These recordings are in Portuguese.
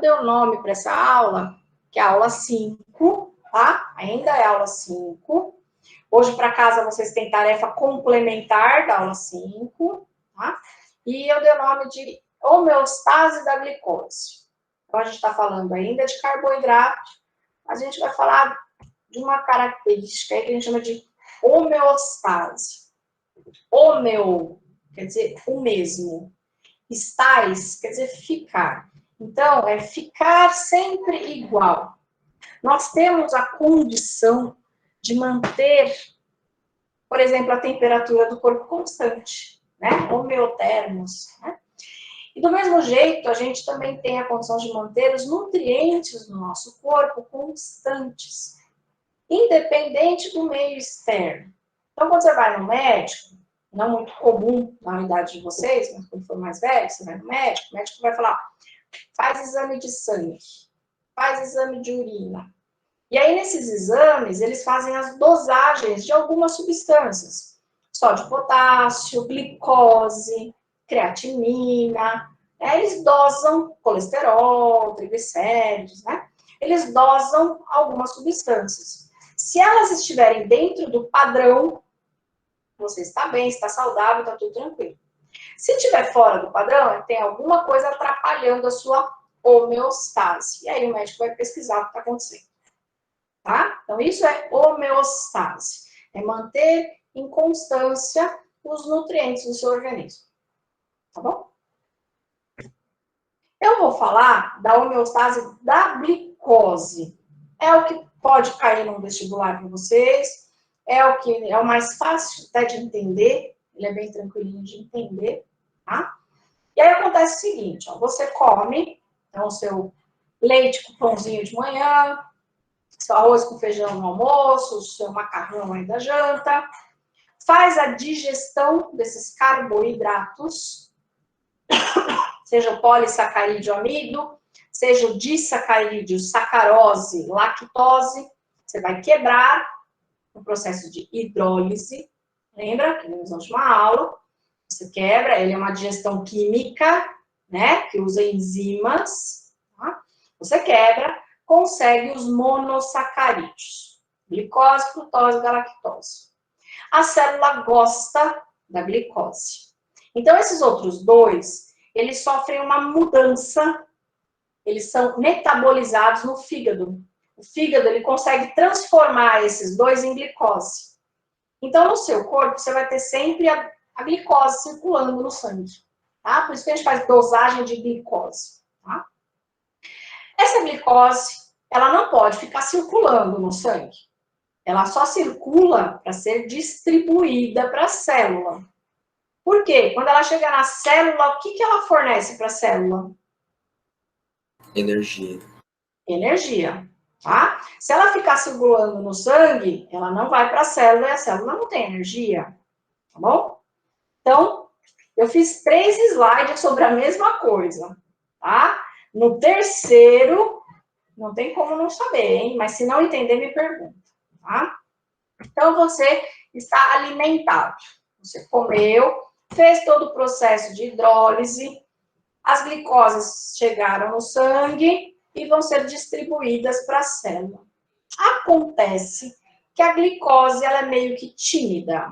dei o nome para essa aula, que é a aula 5, tá? Ainda é a aula 5. Hoje, para casa, vocês têm tarefa complementar da aula 5, tá? E eu dei o nome de homeostase da glicose. Então, a gente está falando ainda de carboidrato, a gente vai falar de uma característica aí que a gente chama de homeostase. Homeo quer dizer o mesmo. Estais quer dizer ficar. Então, é ficar sempre igual. Nós temos a condição de manter, por exemplo, a temperatura do corpo constante, né? Homeotermos, né? E do mesmo jeito, a gente também tem a condição de manter os nutrientes do nosso corpo constantes, independente do meio externo. Então, quando você vai no médico, não muito comum na idade de vocês, mas quando for mais velho, você vai no médico, o médico vai falar, faz exame de sangue, faz exame de urina. E aí, nesses exames, eles fazem as dosagens de algumas substâncias. Sódio de potássio, glicose, creatinina. Né? Eles dosam colesterol, triglicéridos, né? Eles dosam algumas substâncias. Se elas estiverem dentro do padrão, você está bem, está saudável, está tudo tranquilo. Se estiver fora do padrão, tem alguma coisa atrapalhando a sua homeostase. E aí o médico vai pesquisar o que está acontecendo. Tá? Então, isso é homeostase. É manter em constância os nutrientes do seu organismo. Tá bom? Eu vou falar da homeostase da glicose. É o que pode cair no vestibular para vocês. É o que é o mais fácil até de entender. Ele é bem tranquilinho de entender. Tá? E aí acontece o seguinte, ó, você come, então, o seu leite com pãozinho de manhã, seu arroz com feijão no almoço, seu macarrão aí da janta, faz a digestão desses carboidratos, seja o polissacarídeo amido, seja o disacarídeo, sacarose, lactose, você vai quebrar no processo de hidrólise, lembra que vimos na última aula, você quebra, ele é uma digestão química, né, que usa enzimas, tá? Você quebra, consegue os monossacarídeos, glicose, frutose, galactose. A célula gosta da glicose. Então, esses outros dois, eles sofrem uma mudança, eles são metabolizados no fígado. O fígado, ele consegue transformar esses dois em glicose. Então, no seu corpo, você vai ter sempre a glicose circulando no sangue. Tá? Por isso que a gente faz dosagem de glicose. Tá? Essa glicose, ela não pode ficar circulando no sangue. Ela só circula para ser distribuída para a célula. Por quê? Quando ela chega na célula, o que ela fornece para a célula? Energia. Energia. Tá? Se ela ficar circulando no sangue, ela não vai para a célula e a célula não tem energia. Tá bom? Então, eu fiz 3 slides sobre a mesma coisa. Tá? No terceiro, não tem como não saber, hein? Mas se não entender, me pergunta. Tá? Então, você está alimentado. Você comeu, fez todo o processo de hidrólise, as glicoses chegaram no sangue e vão ser distribuídas para a célula. Acontece que a glicose ela é meio que tímida.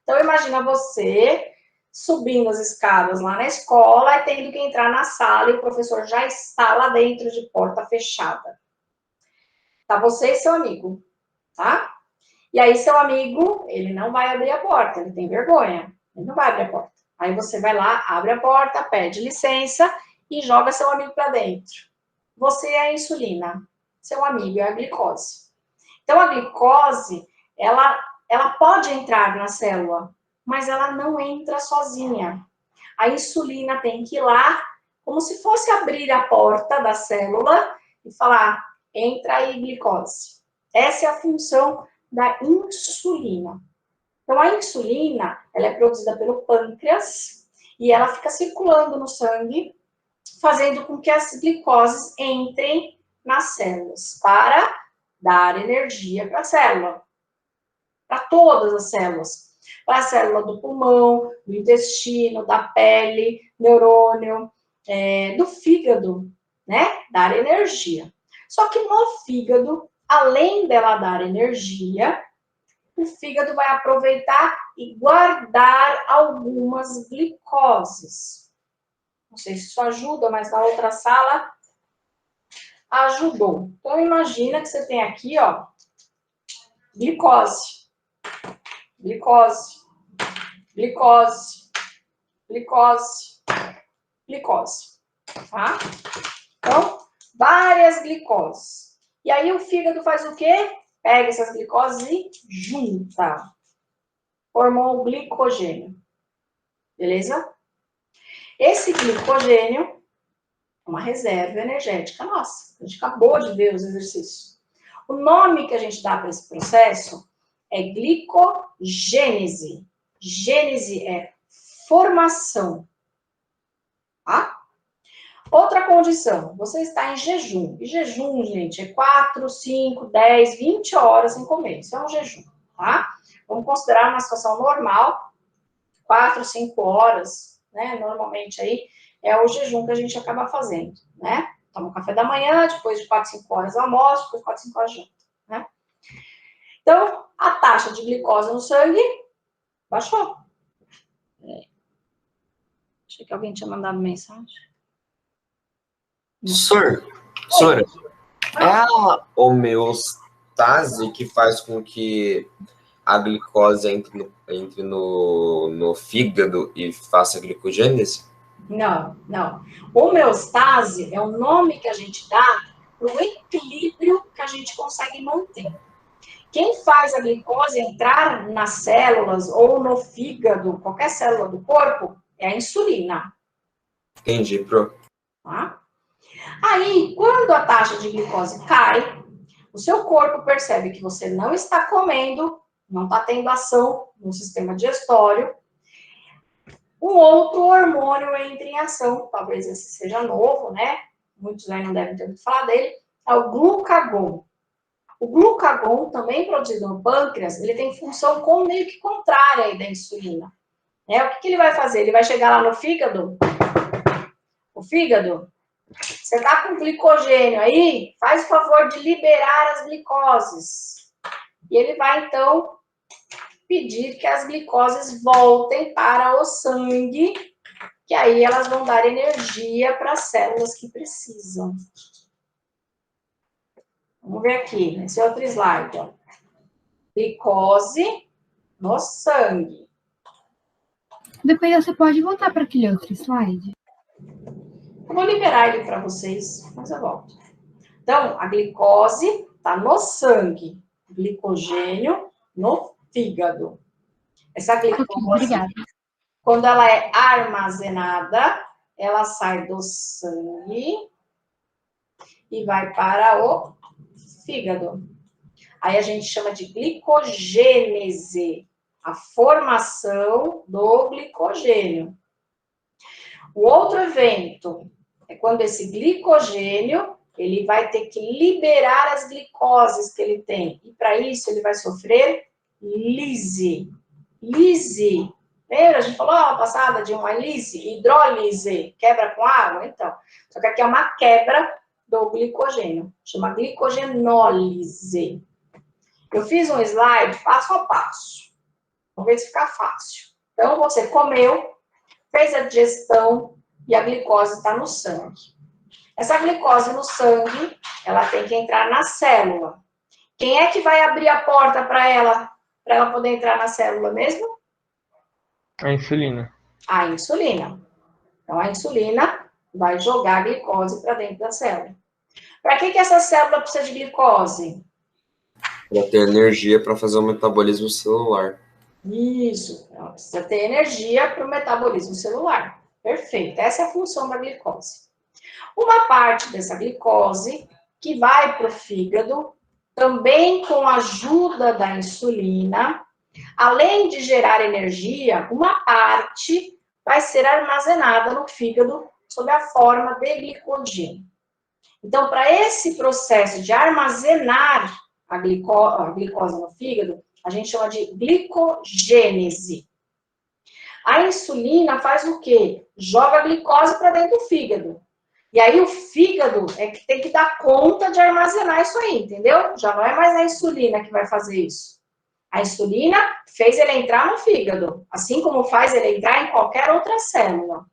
Então, imagina você subindo as escadas lá na escola e tendo que entrar na sala e o professor já está lá dentro de porta fechada. Tá você e seu amigo, tá? E aí, seu amigo, ele não vai abrir a porta, ele tem vergonha. Ele não vai abrir a porta. Aí você vai lá, abre a porta, pede licença e joga seu amigo para dentro. Você é a insulina, seu amigo é a glicose. Então, a glicose, ela pode entrar na célula, mas ela não entra sozinha. A insulina tem que ir lá, como se fosse abrir a porta da célula e falar, entra aí, glicose. Essa é a função da insulina. Então, a insulina, ela é produzida pelo pâncreas e ela fica circulando no sangue, fazendo com que as glicoses entrem nas células para dar energia para a célula. Para todas as células. Para a célula do pulmão, do intestino, da pele, neurônio, do fígado, né? Dar energia. Só que no fígado, além dela dar energia, o fígado vai aproveitar e guardar algumas glicoses. Não sei se isso ajuda, mas na outra sala ajudou. Então, imagina que você tem aqui, ó, glicose, glicose, glicose, glicose, glicose, tá? Então, várias glicoses. E aí o fígado faz o quê? Pega essas glicoses e junta. Formou o glicogênio. Beleza? Esse glicogênio é uma reserva energética nossa. A gente acabou de ver os exercícios. O nome que a gente dá para esse processo é glicogênese. Gênese é formação. Tá? Outra condição, você está em jejum. E jejum, gente, é 4, 5, 10, 20 horas sem comer. Isso é um jejum, tá? Vamos considerar uma situação normal, 4, 5 horas, né? Normalmente aí é o jejum que a gente acaba fazendo, né? Toma um café da manhã, depois de 4, 5 horas almoço, depois de 4, 5 horas janta, né? Então, a taxa de glicose no sangue baixou. Achei que alguém tinha mandado mensagem. Sora, é a homeostase que faz com que a glicose entre no fígado e faça glicogênese? Não, não. Homeostase é o nome que a gente dá para o equilíbrio que a gente consegue manter. Quem faz a glicose entrar nas células ou no fígado, qualquer célula do corpo, é a insulina. Entendi, Pro. Tá? Aí, quando a taxa de glicose cai, o seu corpo percebe que você não está comendo, não está tendo ação no sistema digestório, um outro hormônio entra em ação, talvez esse seja novo, né? Muitos aí não devem ter ouvido falar dele, é o glucagon. O glucagon, também produzido no pâncreas, ele tem função meio que contrária aí da insulina. O que ele vai fazer? Ele vai chegar lá no fígado. O fígado, você está com glicogênio aí, faz o favor de liberar as glicoses. E ele vai, então, pedir que as glicoses voltem para o sangue, que aí elas vão dar energia para as células que precisam. Vamos ver aqui, nesse outro slide, ó. Glicose no sangue. Depois você pode voltar para aquele outro slide? Eu vou liberar ele para vocês, mas eu volto. Então, a glicose está no sangue, glicogênio no fígado. Essa glicose, Obrigada. quando ela é armazenada, ela sai do sangue e vai para o fígado. Aí a gente chama de glicogênese, a formação do glicogênio. O outro evento é quando esse glicogênio, ele vai ter que liberar as glicoses que ele tem. E para isso ele vai sofrer lise. Lise. Lembra? A gente falou a passada de uma lise, hidrólise, quebra com água? Então, só que aqui é uma quebra do glicogênio. Chama glicogenólise. Eu fiz um slide passo a passo. Vamos ver se fica fácil. Então, você comeu, fez a digestão e a glicose está no sangue. Essa glicose no sangue, ela tem que entrar na célula. Quem é que vai abrir a porta para ela poder entrar na célula mesmo? A insulina. A insulina. Então, a insulina vai jogar a glicose para dentro da célula. Para que essa célula precisa de glicose? Para ter energia para fazer o metabolismo celular. Isso, ela precisa ter energia para o metabolismo celular. Perfeito, essa é a função da glicose. Uma parte dessa glicose que vai para o fígado, também com a ajuda da insulina, além de gerar energia, uma parte vai ser armazenada no fígado sob a forma de glicogênio. Então, para esse processo de armazenar a glicose no fígado, a gente chama de glicogênese. A insulina faz o quê? Joga a glicose para dentro do fígado. E aí o fígado é que tem que dar conta de armazenar isso aí, entendeu? Já não é mais a insulina que vai fazer isso. A insulina fez ele entrar no fígado, assim como faz ele entrar em qualquer outra célula.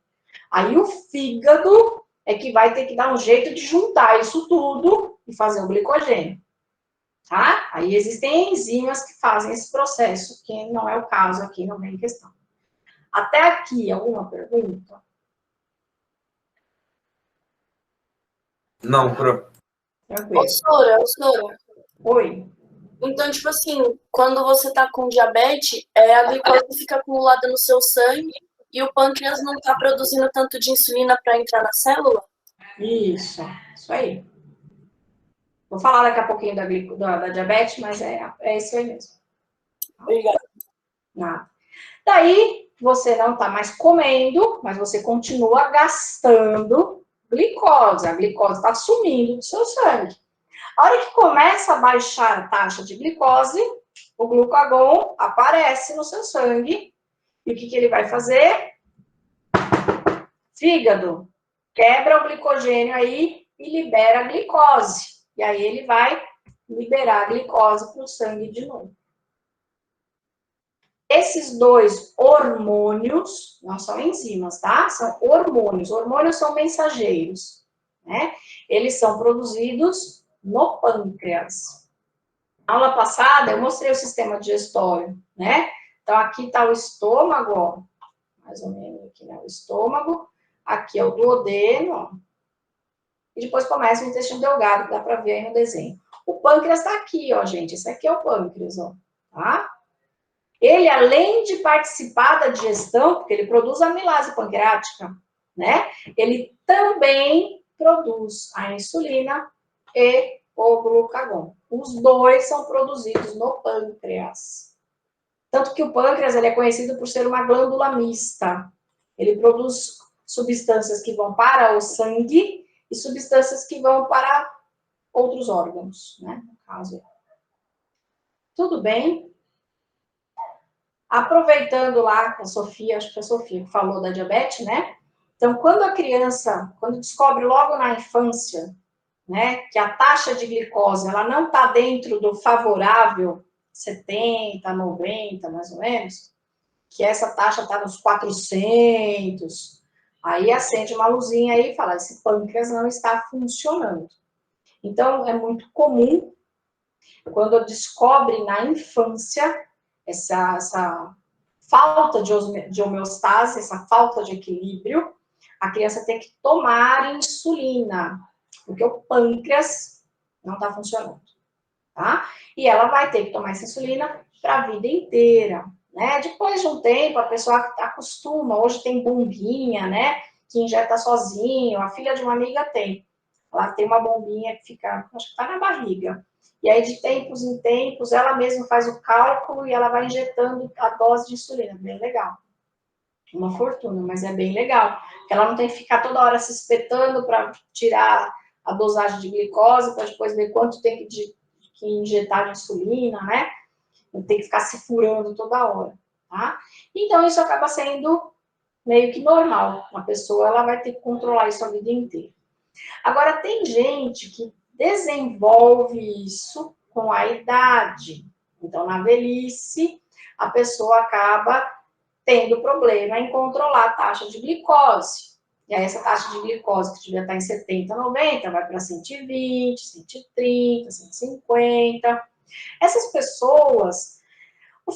Aí o fígado é que vai ter que dar um jeito de juntar isso tudo e fazer o glicogênio. Tá? Aí existem enzimas que fazem esse processo, que não é o caso aqui, não vem em questão. Até aqui, alguma pergunta? Não, pro. Tranquilo. Ô, Sora, Oi. então, tipo assim, quando você tá com diabetes, a glicose fica acumulada no seu sangue e o pâncreas não tá produzindo tanto de insulina para entrar na célula? Isso aí. Vou falar daqui a pouquinho da diabetes, mas é isso aí mesmo. Obrigada. Nada. Daí, você não está mais comendo, mas você continua gastando glicose. A glicose está sumindo do seu sangue. A hora que começa a baixar a taxa de glicose, o glucagon aparece no seu sangue. E o que ele vai fazer? Fígado. Quebra o glicogênio aí e libera a glicose. E aí ele vai liberar a glicose para o sangue de novo. Esses dois hormônios, não são enzimas, tá? São hormônios. Hormônios são mensageiros, né? Eles são produzidos no pâncreas. Na aula passada, eu mostrei o sistema digestório, né? Então, aqui está o estômago, ó. Mais ou menos aqui, né? O estômago. Aqui é o duodeno, ó. E depois começa o intestino delgado, que dá para ver aí no desenho. O pâncreas está aqui, ó, gente. Esse aqui é o pâncreas, ó. Tá? Ele, além de participar da digestão, porque ele produz a amilase pancreática, né? Ele também produz a insulina e o glucagon. Os dois são produzidos no pâncreas. Tanto que o pâncreas ele é conhecido por ser uma glândula mista. Ele produz substâncias que vão para o sangue e substâncias que vão para outros órgãos, né? No caso. Tudo bem? Aproveitando lá a Sofia, acho que foi a Sofia que falou da diabetes, né? Então, quando a criança, quando descobre logo na infância, né, que a taxa de glicose, ela não está dentro do favorável, 70, 90, mais ou menos, que essa taxa está nos 400, aí acende uma luzinha aí e fala, esse pâncreas não está funcionando. Então, é muito comum, quando descobre na infância, essa falta de homeostase, essa falta de equilíbrio, a criança tem que tomar insulina, porque o pâncreas não está funcionando, tá? E ela vai ter que tomar essa insulina para a vida inteira, né? Depois de um tempo, a pessoa acostuma, hoje tem bombinha, né? Que injeta sozinho, a filha de uma amiga tem. Ela tem uma bombinha que fica, acho que está na barriga. E aí, de tempos em tempos, ela mesma faz o cálculo e ela vai injetando a dose de insulina. Bem legal. Uma fortuna, mas é bem legal. Ela não tem que ficar toda hora se espetando para tirar a dosagem de glicose, para depois ver quanto tem que injetar de insulina, né? Não tem que ficar se furando toda hora, tá? Então, isso acaba sendo meio que normal. Uma pessoa, ela vai ter que controlar isso a vida inteira. Agora, tem gente que desenvolve isso com a idade. Então, na velhice, a pessoa acaba tendo problema em controlar a taxa de glicose. E aí, essa taxa de glicose, que devia estar em 70, 90, vai para 120, 130, 150. Essas pessoas, o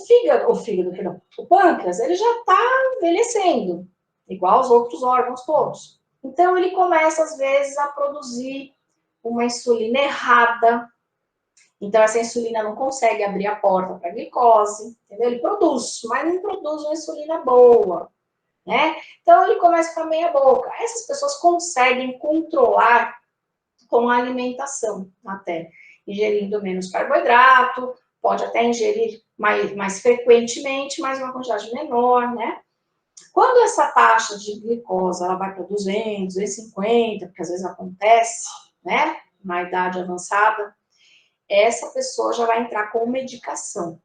pâncreas, ele já está envelhecendo, igual os outros órgãos todos. Então, ele começa, às vezes, a produzir uma insulina errada. Então, essa insulina não consegue abrir a porta para a glicose, entendeu? Ele produz, mas não produz uma insulina boa, né? Então, ele começa a ficar meia boca. Essas pessoas conseguem controlar com a alimentação, até ingerindo menos carboidrato, pode até ingerir mais frequentemente, mas uma quantidade menor, né? Quando essa taxa de glicose ela vai para 200, 250, porque às vezes acontece, né, na idade avançada, essa pessoa já vai entrar com medicação.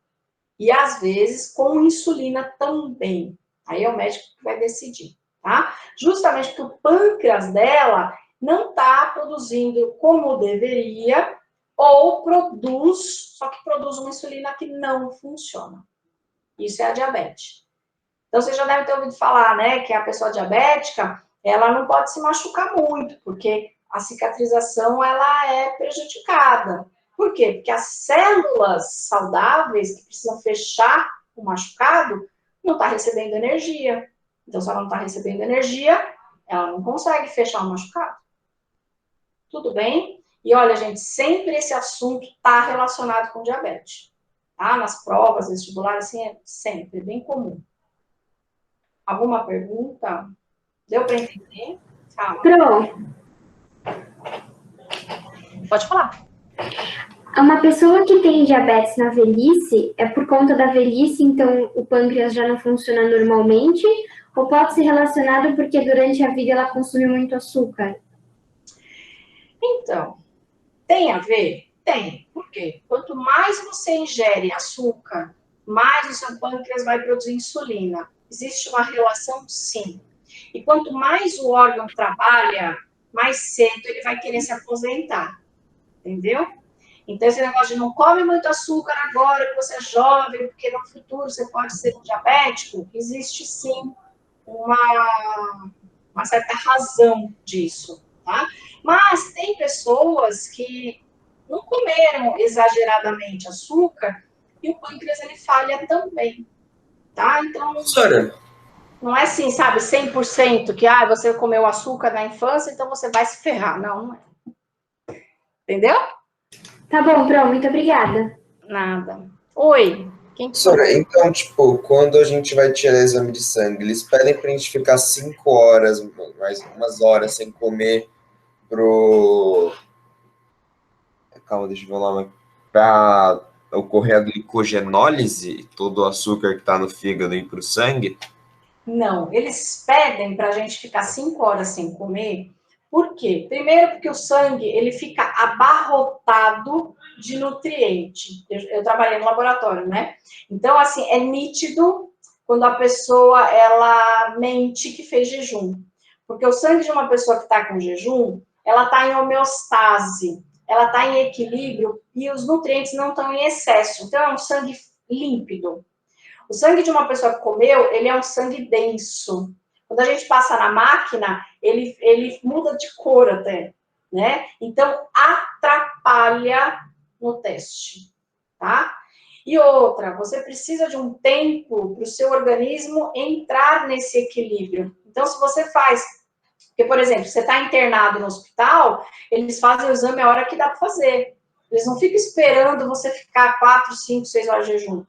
E às vezes com insulina também. Aí é o médico que vai decidir, tá? Justamente porque o pâncreas dela, não está produzindo como deveria, ou produz, só que produz uma insulina que não funciona. Isso é a diabetes. Então, você já deve ter ouvido falar, né, que a pessoa diabética, ela não pode se machucar muito, porque a cicatrização, ela é prejudicada. Por quê? Porque as células saudáveis que precisam fechar o machucado, não está recebendo energia. Então, se ela não está recebendo energia, ela não consegue fechar o machucado. Tudo bem? E olha, gente, sempre esse assunto está relacionado com diabetes. Tá? Nas provas vestibulares, assim, é sempre bem comum. Alguma pergunta? Deu para entender? Fala. Pro, Pode falar. uma pessoa que tem diabetes na velhice, é por conta da velhice, então o pâncreas já não funciona normalmente? Ou pode ser relacionado porque durante a vida ela consome muito açúcar? Então, tem a ver? Tem. Por quê? Quanto mais você ingere açúcar, mais o seu pâncreas vai produzir insulina. Existe uma relação, sim. E quanto mais o órgão trabalha, mais cedo ele vai querer se aposentar. Entendeu? Então, esse negócio de não come muito açúcar agora que você é jovem, porque no futuro você pode ser um diabético, existe sim uma certa razão disso, tá? Mas tem pessoas que não comeram exageradamente açúcar e o pâncreas ele falha também, tá? Então, Professora, não é assim, sabe, 100% que você comeu açúcar na infância, então você vai se ferrar. Não, não é. Entendeu? Tá bom, Pro, muito obrigada. Nada. Oi, quem que professora, falou? então, tipo, quando a gente vai tirar exame de sangue, eles pedem pra gente ficar 5 horas, mais umas horas sem comer pro... Calma, deixa eu ver o nome. Pra ocorrer a glicogenólise, todo o açúcar que tá no fígado ir pro sangue. Não, eles pedem para a gente ficar 5 horas sem comer. Por quê? Primeiro porque o sangue ele fica abarrotado de nutriente. Eu trabalhei no laboratório, né? Então, assim, é nítido quando a pessoa ela mente que fez jejum. Porque o sangue de uma pessoa que está com jejum, ela está em homeostase, ela está em equilíbrio e os nutrientes não estão em excesso. Então, é um sangue límpido. O sangue de uma pessoa que comeu, ele é um sangue denso. Quando a gente passa na máquina, ele muda de cor até, né? Então, atrapalha no teste, tá? E outra, você precisa de um tempo para o seu organismo entrar nesse equilíbrio. Então, se você faz... Porque, por exemplo, você está internado no hospital, eles fazem o exame a hora que dá para fazer. Eles não ficam esperando você ficar 4, 5, 6 horas de jejum,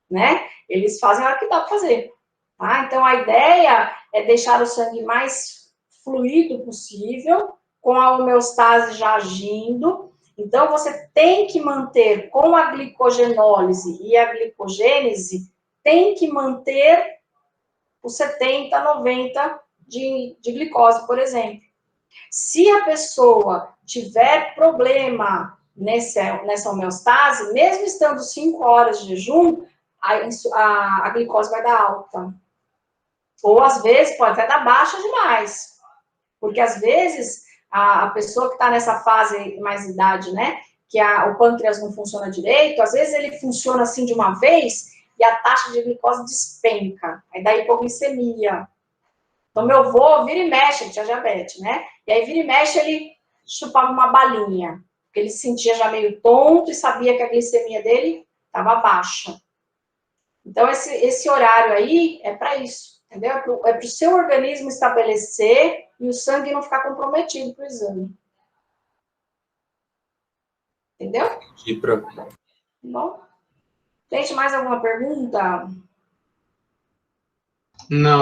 né? Eles fazem a hora que dá para fazer. Tá? Então, a ideia é deixar o sangue mais fluido possível, com a homeostase já agindo. Então, você tem que manter, com a glicogenólise e a glicogênese, tem que manter os 70, 90 de glicose, por exemplo. Se a pessoa tiver problema nessa homeostase, mesmo estando 5 horas de jejum, a glicose vai dar alta. Ou, às vezes, pode até dar baixa demais. Porque, às vezes, a pessoa que está nessa fase mais idade, né, que o pâncreas não funciona direito, às vezes ele funciona assim de uma vez e a taxa de glicose despenca. Aí dá hipoglicemia. Então, meu avô vira e mexe, ele tinha diabetes, né? E aí, vira e mexe, ele chupava uma balinha. Porque ele se sentia já meio tonto e sabia que a glicemia dele estava baixa. Então, esse horário aí é para isso, entendeu? É para o seu organismo estabelecer e o sangue não ficar comprometido para o exame. Entendeu? Bom. Gente, mais alguma pergunta? Não.